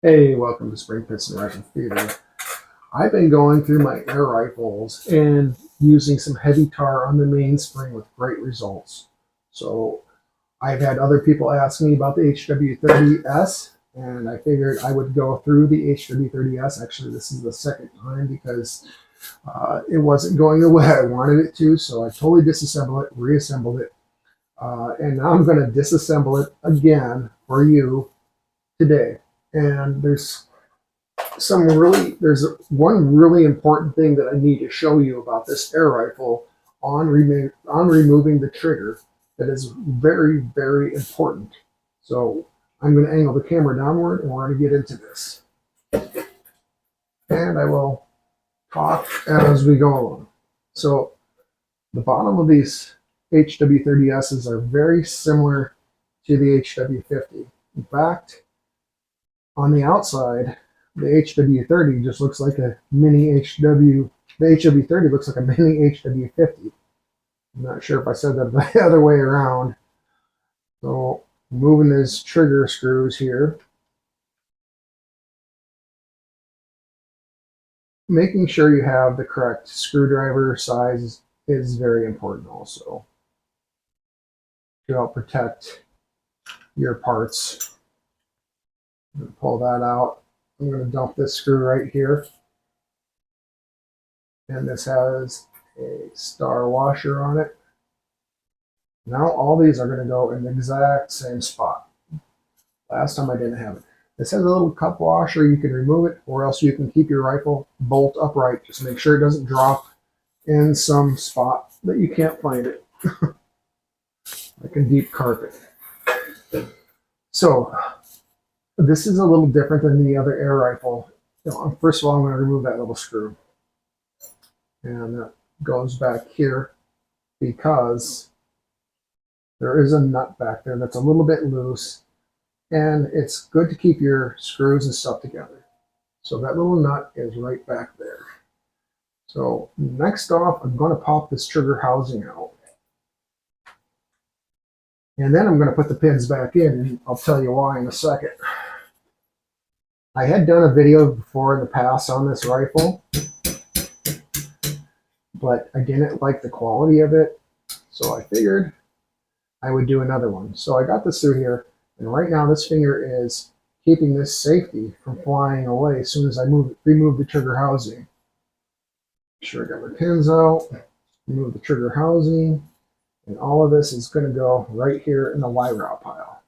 Hey, welcome to Spring Piston Rifle Theater. I've been going through my air rifles and using some heavy tar on the mainspring with great results. So I've had other people ask me about the HW30s, and I figured I would go through the HW30s. Actually, this is the second time because it wasn't going the way I wanted it to, so I totally disassembled it, reassembled it, and now I'm going to disassemble it again for you today. And there's one really important thing that I need to show you about this air rifle on removing the trigger that is very, very important. So I'm going to angle the camera downward and we're going to get into this. And I will talk as we go along. So the bottom of these HW30s are very similar to the HW50. In fact, on the outside, the HW30 just looks like a mini HW. The HW30 looks like a mini HW50. I'm not sure if I said that the other way around. So moving these trigger screws here, making sure you have the correct screwdriver size is very important also to help protect your parts. I'm going to pull that out. I'm going to dump this screw right here. And this has a star washer on it. Now all these are going to go in the exact same spot. Last time I didn't have it. This has a little cup washer. You can remove it, or else you can keep your rifle bolt upright. Just make sure it doesn't drop in some spot that you can't find it. Like a deep carpet. So this is a little different than the other air rifle. First of all, I'm going to remove that little screw. And that goes back here because there is a nut back there that's a little bit loose, and it's good to keep your screws and stuff together. So that little nut is right back there. So next off, I'm going to pop this trigger housing out. And then I'm going to put the pins back in, and I'll tell you why in a second. I had done a video before in the past on this rifle, but I didn't like the quality of it, so I figured I would do another one. So I got this through here, and right now this finger is keeping this safety from flying away as soon as I remove the trigger housing. Make sure I got my pins out, remove the trigger housing, and all of this is going to go right here in the Y route pile.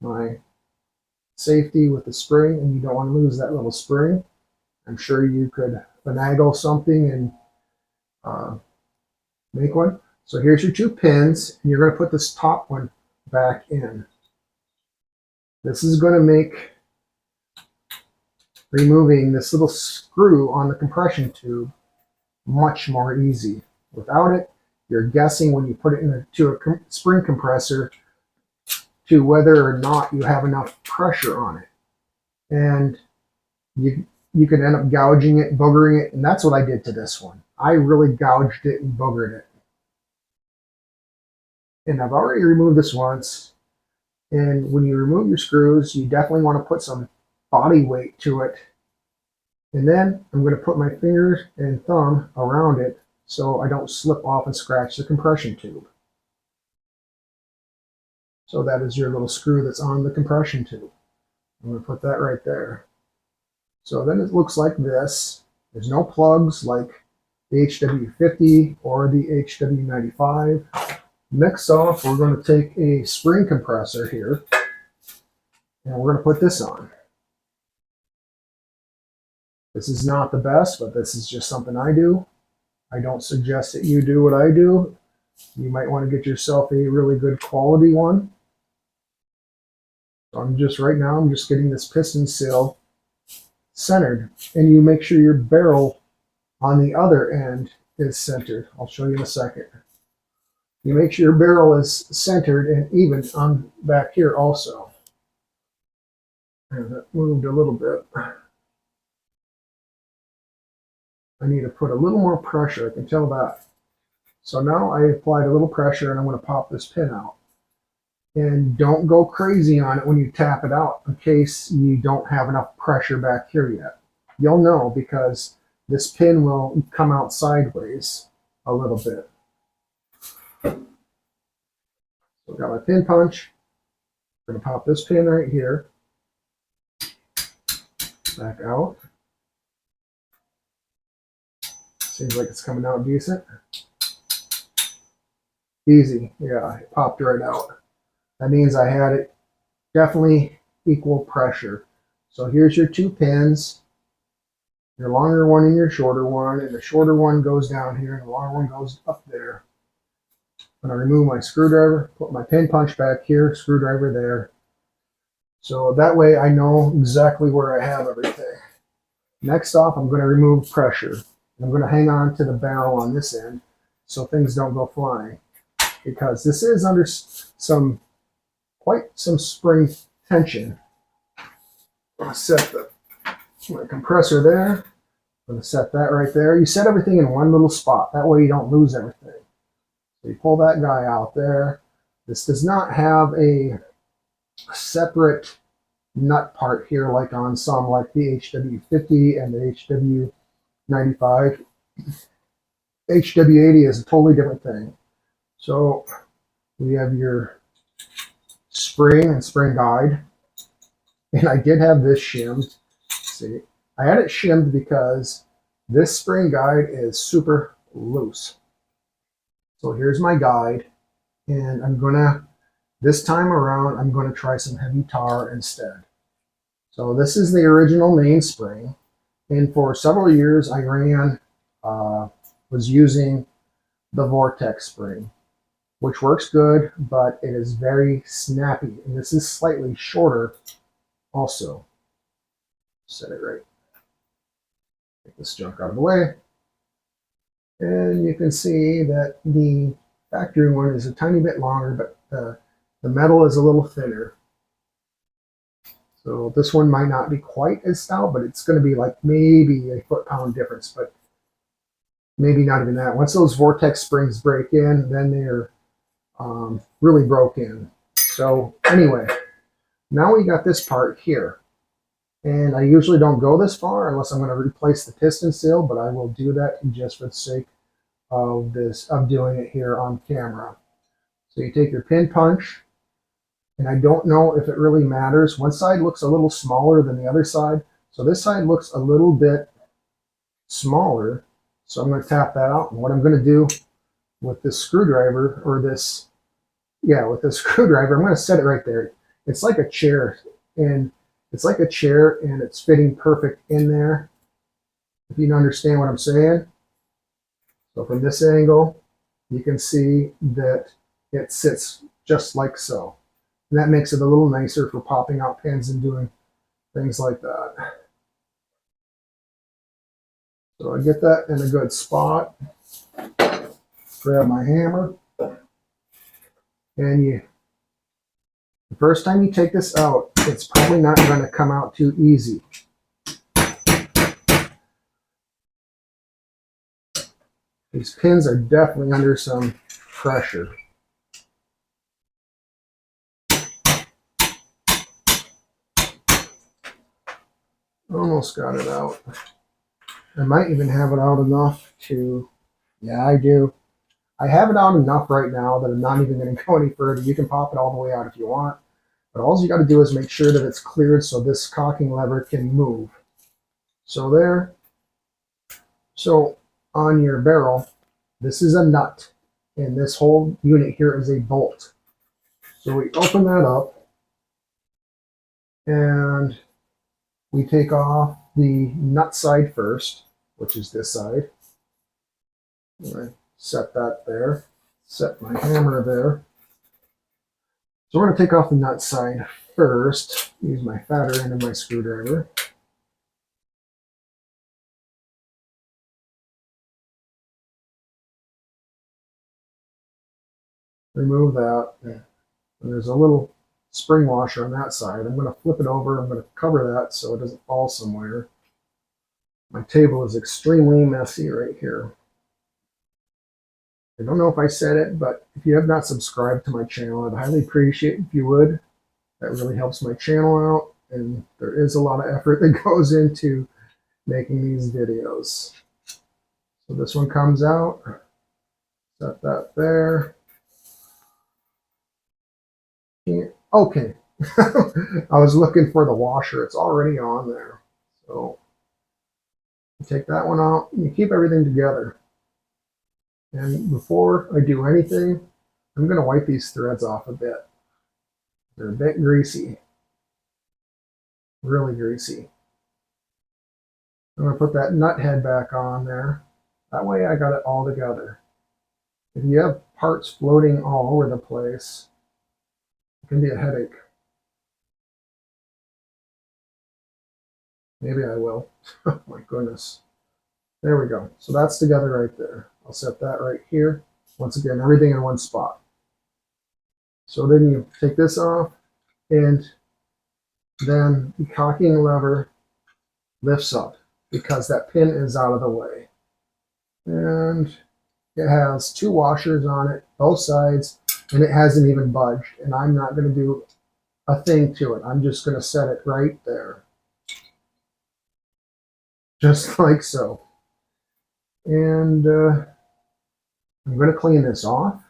My safety with the spring, and you don't want to lose that little spring. I'm sure you could finagle something and make one. So here's your two pins, and you're going to put this top one back in. This is going to make removing this little screw on the compression tube much more easy. Without it, you're guessing when you put it into a spring compressor to whether or not you have enough pressure on it. And you could end up gouging it, boogering it, and that's what I did to this one. I really gouged it and boogered it. And I've already removed this once. And when you remove your screws, you definitely want to put some body weight to it. And then I'm going to put my fingers and thumb around it so I don't slip off and scratch the compression tube. So that is your little screw that's on the compression tube. I'm going to put that right there. So then it looks like this. There's no plugs like the HW50 or the HW95. Next off, we're going to take a spring compressor here, and we're going to put this on. This is not the best, but this is just something I do. I don't suggest that you do what I do. You might want to get yourself a really good quality one. So I'm just getting this piston seal centered, and you make sure your barrel on the other end is centered. I'll show you in a second. You make sure your barrel is centered and even on back here also. And that moved a little bit. I need to put a little more pressure, I can tell that. So now I applied a little pressure, and I'm going to pop this pin out. And don't go crazy on it when you tap it out in case you don't have enough pressure back here yet. You'll know because this pin will come out sideways a little bit. So I've got my pin punch. I'm going to pop this pin right here. Back out. Seems like it's coming out decent. Easy. Yeah, it popped right out. That means I had it definitely equal pressure. So here's your two pins. Your longer one and your shorter one. And the shorter one goes down here and the longer one goes up there. I'm going to remove my screwdriver, put my pin punch back here, screwdriver there. So that way I know exactly where I have everything. Next off, I'm going to remove pressure. I'm going to hang on to the barrel on this end so things don't go flying, because this is under quite some spring tension. I'll set my compressor there. I'm going to set that right there. You set everything in one little spot. That way you don't lose everything. So you pull that guy out there. This does not have a separate nut part here like on some, like the HW50 and the HW95. HW80 is a totally different thing. So we have your spring and spring guide. And I did have this shimmed. See, I had it shimmed because this spring guide is super loose. So here's my guide, and this time around, I'm gonna try some heavy tar instead. So this is the original mainspring, and for several years I was using the Vortex spring, which works good, but it is very snappy, and this is slightly shorter also. Set it right. Take this junk out of the way. And you can see that the factory one is a tiny bit longer, but the metal is a little thinner. So this one might not be quite as stout, but it's going to be like maybe a foot-pound difference, but maybe not even that. Once those Vortex springs break in, then they're really broke in. So anyway, now we got this part here. And I usually don't go this far unless I'm going to replace the piston seal, but I will do that just for the sake of doing it here on camera. So you take your pin punch, and I don't know if it really matters. One side looks a little smaller than the other side. So this side looks a little bit smaller. So I'm going to tap that out. And what I'm going to do with this screwdriver, with this screwdriver, I'm going to set it right there. It's like a chair, and it's fitting perfect in there, if you understand what I'm saying. So from this angle, you can see that it sits just like so. And that makes it a little nicer for popping out pins and doing things like that. So I get that in a good spot. Grab my hammer. And the first time you take this out, it's probably not going to come out too easy. These pins are definitely under some pressure. Almost got it out. I might even have it out enough to, yeah, I do. I have it out enough right now that I'm not even going to go any further. You can pop it all the way out if you want. But all you got to do is make sure that it's cleared so this cocking lever can move. So there. So on your barrel, this is a nut. And this whole unit here is a bolt. So we open that up. And we take off the nut side first, which is this side. I set that there. Set my hammer there. So we're going to take off the nut side first. Use my fatter end of my screwdriver. Remove that. And there's a little spring washer on that side. I'm going to flip it over. I'm going to cover that so it doesn't fall somewhere. My table is extremely messy right here. I don't know if I said it, but if you have not subscribed to my channel, I'd highly appreciate if you would. That really helps my channel out, and there is a lot of effort that goes into making these videos. So this one comes out, set that there. Okay. I was looking for the washer. It's already on there. So you take that one out and you keep everything together. And before I do anything, I'm going to wipe these threads off a bit. They're a bit greasy. Really greasy. I'm going to put that nut head back on there. That way I got it all together. If you have parts floating all over the place, it can be a headache. Maybe I will. Oh my goodness. There we go. So that's together right there. I'll set that right here. Once again, everything in one spot. So then you take this off, and then the cocking lever lifts up because that pin is out of the way. And it has 2 washers on it, both sides, and it hasn't even budged. And I'm not going to do a thing to it. I'm just going to set it right there. Just like so. And I'm going to clean this off.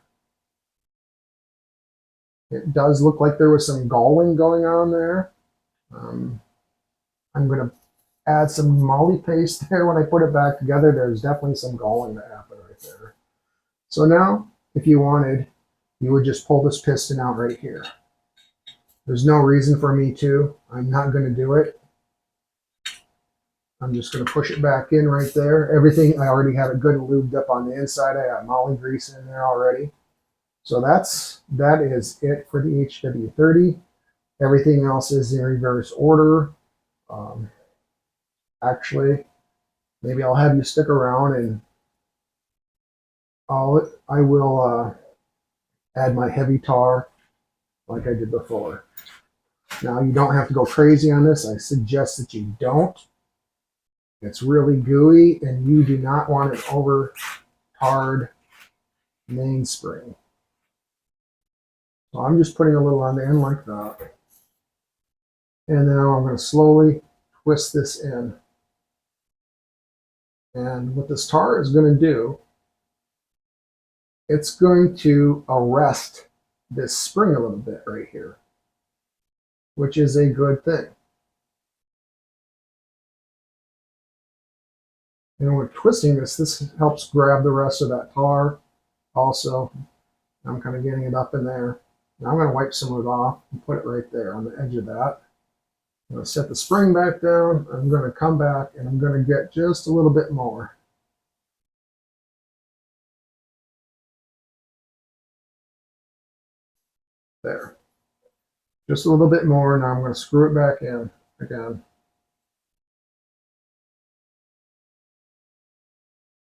It does look like there was some galling going on there. I'm going to add some moly paste there when I put it back together. There's definitely some galling that happened right there. So now, if you wanted, you would just pull this piston out right here. There's no reason for me to. I'm not going to do it. I'm just going to push it back in right there. Everything, I already have it good and lubed up on the inside. I got moly grease in there already. So that is it for the HW30. Everything else is in reverse order. Actually, maybe I'll have you stick around and I will add my heavy tar like I did before. Now, you don't have to go crazy on this. I suggest that you don't. It's really gooey, and you do not want an over-tarred mainspring. So I'm just putting a little on the end like that. And now I'm going to slowly twist this in. And what this tar is going to do, it's going to arrest this spring a little bit right here, which is a good thing. And when twisting this helps grab the rest of that tar also. I'm kind of getting it up in there. Now I'm going to wipe some of it off and put it right there on the edge of that. I'm going to set the spring back down. I'm going to come back and I'm going to get just a little bit more. There. Just a little bit more. Now I'm going to screw it back in again.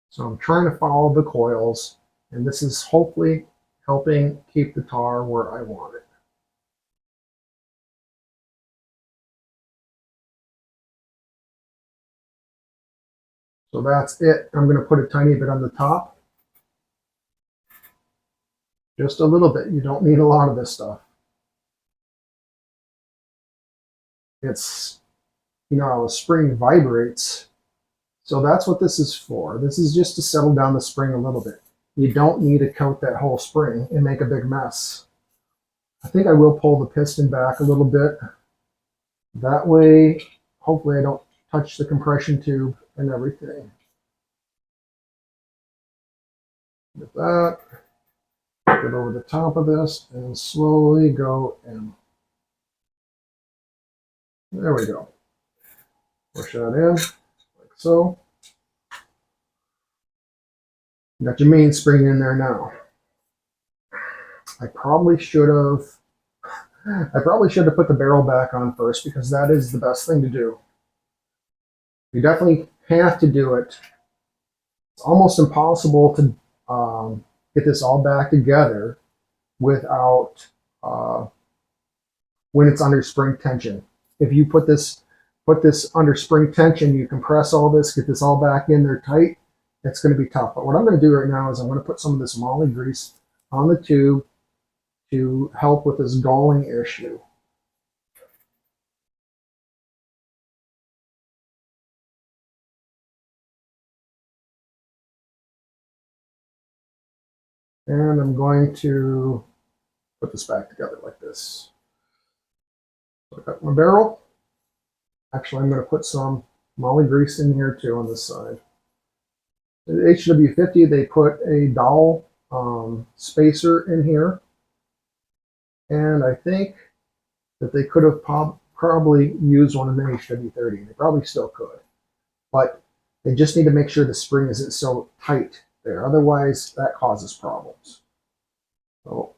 So I'm trying to follow the coils, and this is hopefully helping keep the tar where I want it. So that's it. I'm going to put a tiny bit on the top. Just a little bit. You don't need a lot of this stuff. It's, you know, a spring vibrates. So that's what this is for. This is just to settle down the spring a little bit. You don't need to coat that whole spring and make a big mess. I think I will pull the piston back a little bit. That way, hopefully I don't touch the compression tube and everything. With that, get over the top of this and slowly go in. There we go. Push that in, like so. You got your mainspring in there now. I probably should have put the barrel back on first, because that is the best thing to do. You definitely have to do it. It's almost impossible to get this all back together without when it's under spring tension. If you put this under spring tension, you compress all this, get this all back in there tight, it's going to be tough. But what I'm going to do right now is I'm going to put some of this moly grease on the tube to help with this galling issue. And I'm going to put this back together like this. So I've got my barrel. Actually, I'm going to put some moly grease in here too on this side. The HW50, they put a dowel spacer in here. And I think that they could have probably used one in the HW30. They probably still could. But they just need to make sure the spring isn't so tight there. Otherwise, that causes problems. So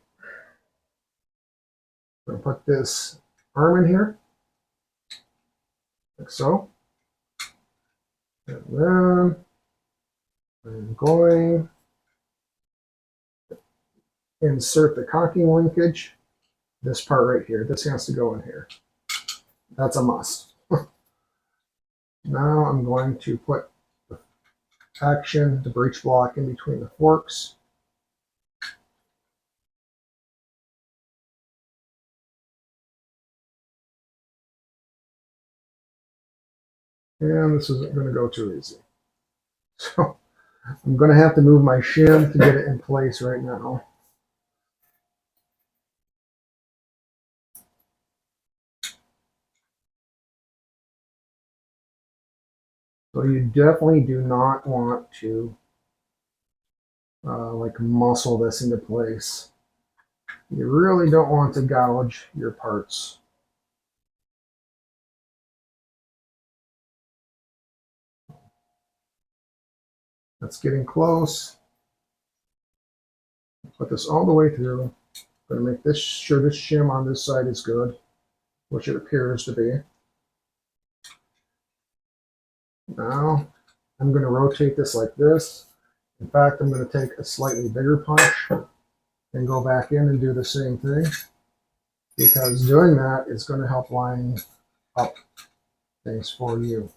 I'm going to put this arm in here, like so. And then I'm going to insert the caulking linkage. This part right here, this has to go in here. That's a must. Now I'm going to put the action, the breech block in between the forks. And this isn't going to go too easy. So I'm going to have to move my shim to get it in place right now. So you definitely do not want to like muscle this into place. You really don't want to gouge your parts. That's getting close. Put this all the way through. I'm going to make this sure this shim on this side is good, which it appears to be. Now I'm going to rotate this like this. In fact, I'm going to take a slightly bigger punch and go back in and do the same thing, because doing that is going to help line up things for you.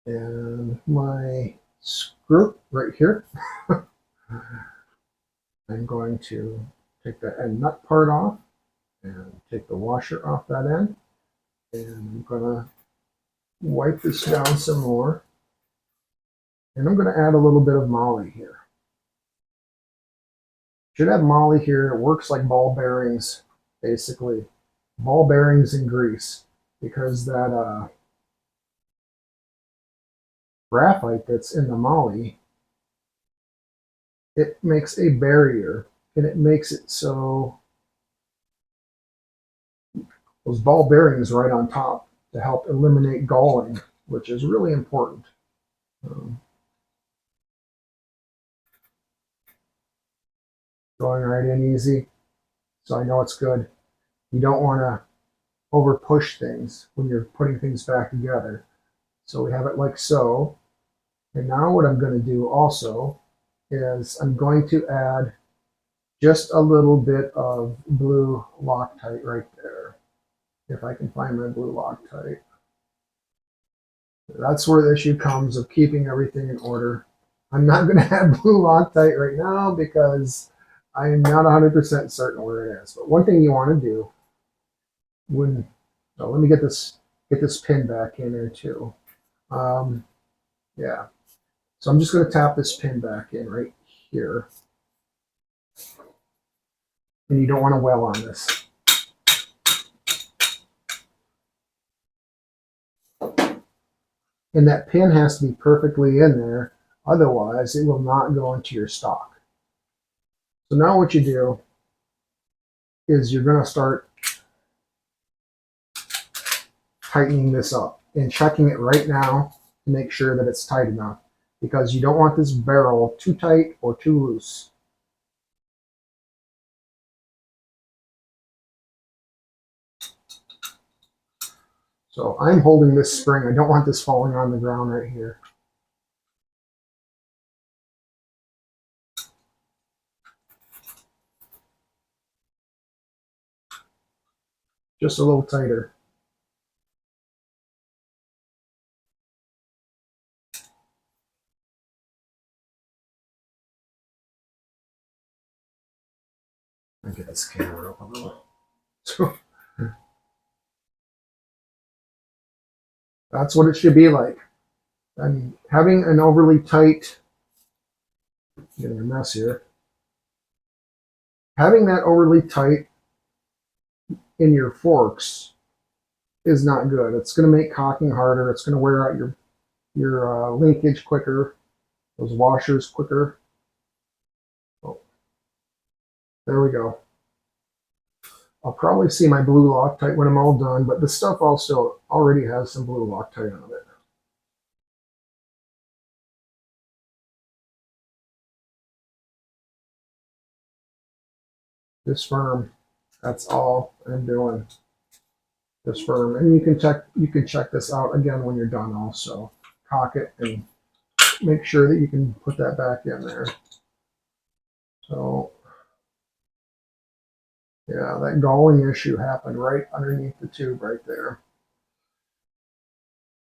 And my screw right here, I'm going to take the end nut part off and take the washer off that end. And I'm going to wipe this down some more. And I'm going to add a little bit of moly here. Should have moly here. It works like ball bearings, basically. Ball bearings and grease, because that graphite that's in the moly, it makes a barrier, and it makes it so those ball bearings right on top to help eliminate galling, which is really important. Going right in easy, so I know it's good. You don't want to over push things when you're putting things back together. So we have it like so. And now what I'm going to do also is I'm going to add just a little bit of blue Loctite right there. If I can find my blue Loctite. That's where the issue comes of keeping everything in order. I'm not going to add blue Loctite right now because I'm not 100% certain where it is. But one thing you want to do when, oh, let me get this pin back in there too. Yeah. So I'm just going to tap this pin back in right here. And you don't want to well on this. And that pin has to be perfectly in there. Otherwise, it will not go into your stock. So now what you do is you're going to start tightening this up and checking it right now to make sure that it's tight enough, because you don't want this barrel too tight or too loose. So I'm holding this spring. I don't want this falling on the ground right here. Just a little tighter. this camera up a little. So that's what it should be like. I mean, having an overly tight, getting a mess here, having that overly tight in your forks is not good. It's going to make caulking harder. It's going to wear out your linkage quicker, those washers quicker. Oh, there we go. I'll probably see my blue Loctite when I'm all done, but the stuff also already has some blue Loctite on it. This firm, that's all I'm doing. This firm, and you can check this out again when you're done. Also, cock it and make sure that you can put that back in there. So, yeah, that galling issue happened right underneath the tube right there.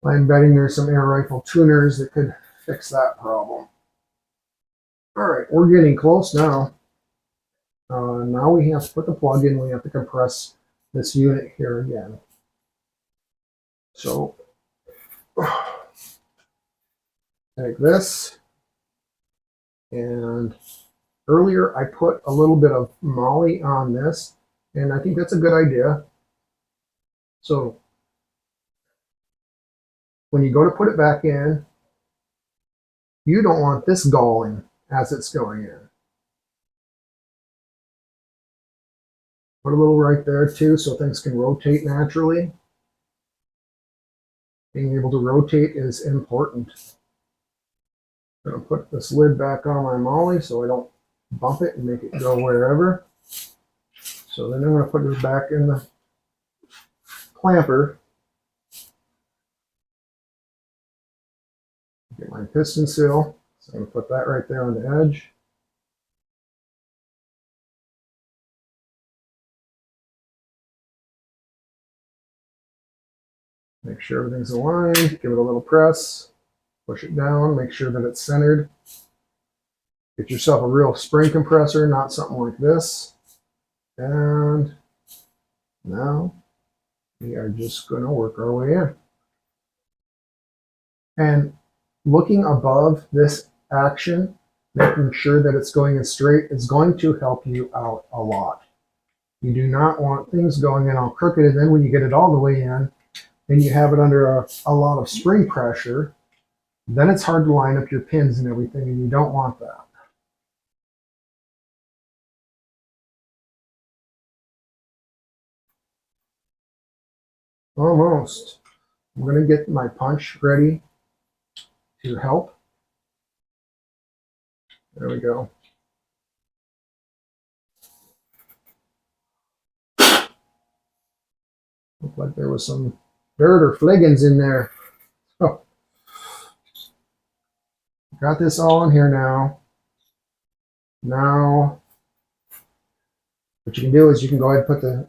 I'm betting there's some air rifle tuners that could fix that problem. All right, we're getting close now. Now we have to put the plug in. We have to compress this unit here again. So take this, and earlier I put a little bit of moly on this, and I think that's a good idea. So when you go to put it back in, you don't want this galling as it's going in. Put a little right there too so things can rotate naturally. Being able to rotate is important. I'm going to put this lid back on my moly so I don't bump it and make it go wherever. So then I'm going to put it back in the clamper. Get my piston seal. So I'm going to put that right there on the edge. Make sure everything's aligned. Give it a little press. Push it down. Make sure that it's centered. Get yourself a real spring compressor, not something like this. And now we are just going to work our way in. And looking above this action, making sure that it's going in straight is going to help you out a lot. You do not want things going in all crooked, and then when you get it all the way in, and you have it under a lot of spring pressure, then it's hard to line up your pins and everything, and you don't want that. Almost. I'm going to get my punch ready to help. There we go. Looked like there was some dirt or fliggins in there. Oh. Got this all in here now. Now, what you can do is you can go ahead and put the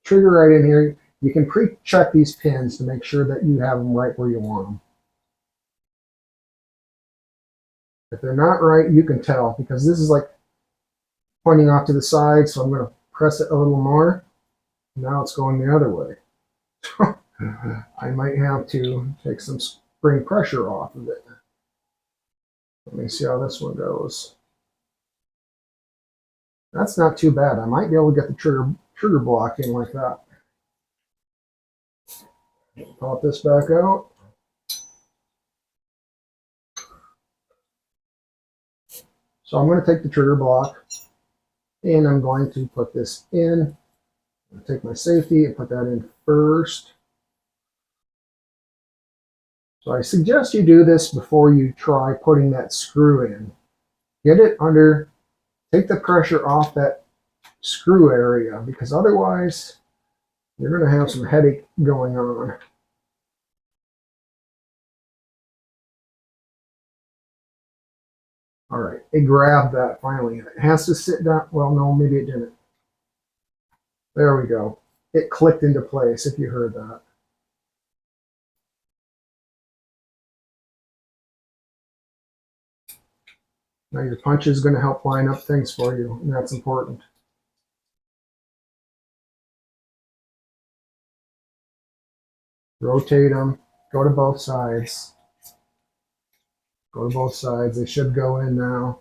trigger right in here. You can pre-check these pins to make sure that you have them right where you want them. If they're not right, you can tell because this is like pointing off to the side, so I'm going to press it a little more. Now it's going the other way. I might have to take some spring pressure off of it. Let me see how this one goes. That's not too bad. I might be able to get the trigger block in like that. Pop this back out. So I'm going to take the trigger block and I'm going to put this in. I'll take my safety and put that in first. So I suggest you do this before you try putting that screw in. Get it under, take the pressure off that screw area because otherwise you're going to have some headache going on. All right, it grabbed that finally. It has to sit down. Well, no, maybe it didn't. There we go. It clicked into place if you heard that. Now your punch is going to help line up things for you, and that's important. rotate them, go to both sides. Go to both sides. They should go in now.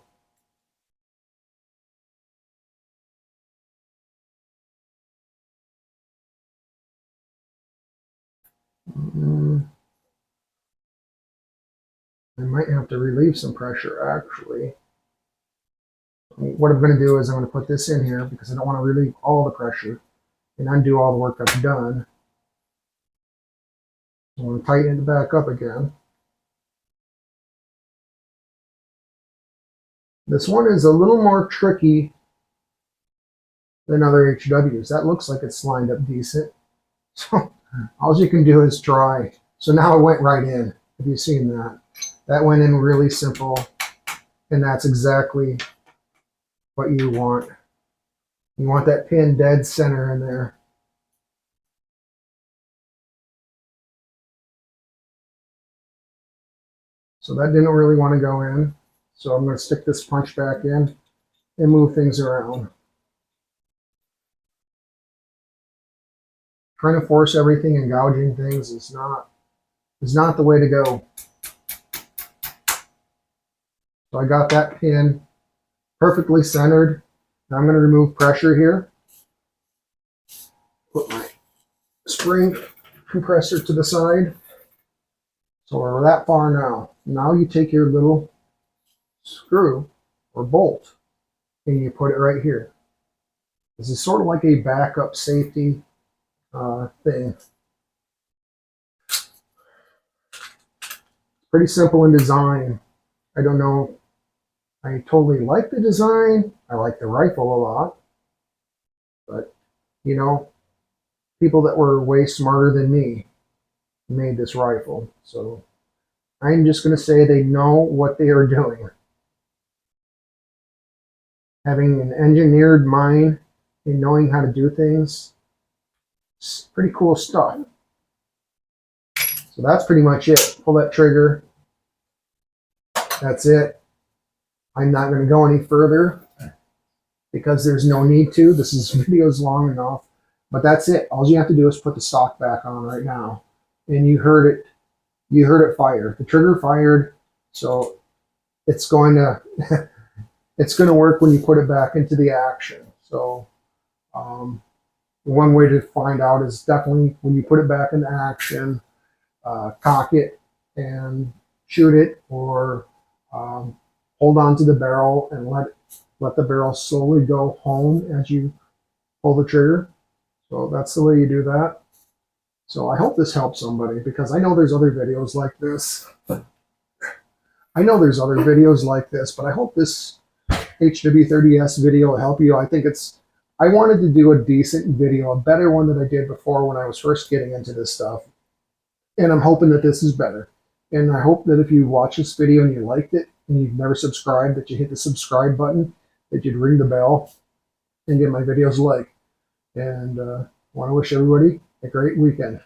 I might have to relieve some pressure, actually. What I'm going to do is I'm going to put this in here because I don't want to relieve all the pressure and undo all the work I've done. I'm going to tighten it back up again. This one is a little more tricky than other HWs. That looks like it's lined up decent. So all you can do is try. So now it went right in. Have you seen that? That went in really simple. And that's exactly what you want. You want that pin dead center in there. So that didn't really want to go in. So I'm going to stick this punch back in and move things around. Trying to force everything and gouging things is not the way to go. So I got that pin perfectly centered. Now I'm going to remove pressure here. Put my spring compressor to the side. So we're that far now. Now you take your little screw or bolt and you put it right here. This is sort of like a backup safety thing. Pretty simple in design. I don't know. I totally like the design. I like the rifle a lot. But, you know, people that were way smarter than me made this rifle. So I'm just going to say they know what they are doing. Having an engineered mind and knowing how to do things, it's pretty cool stuff. So that's pretty much it. Pull that trigger. That's it. I'm not going to go any further because there's no need to. This video's long enough. But that's it. All you have to do is put the stock back on right now. And you heard it. You heard it fire. The trigger fired. So it's going to it's going to work when you put it back into the action. So one way to find out is definitely when you put it back into action, cock it and shoot it, or hold on to the barrel and let the barrel slowly go home as you pull the trigger. So that's the way you do that. So I hope this helps somebody, because I know there's other videos like this. I know there's other videos like this, but I hope this HW30s video will help you. I wanted to do a decent video, a better one than I did before when I was first getting into this stuff. And I'm hoping that this is better. And I hope that if you watch this video and you liked it and you've never subscribed, that you hit the subscribe button, that you'd ring the bell and get my videos like. And I want to wish everybody a great weekend.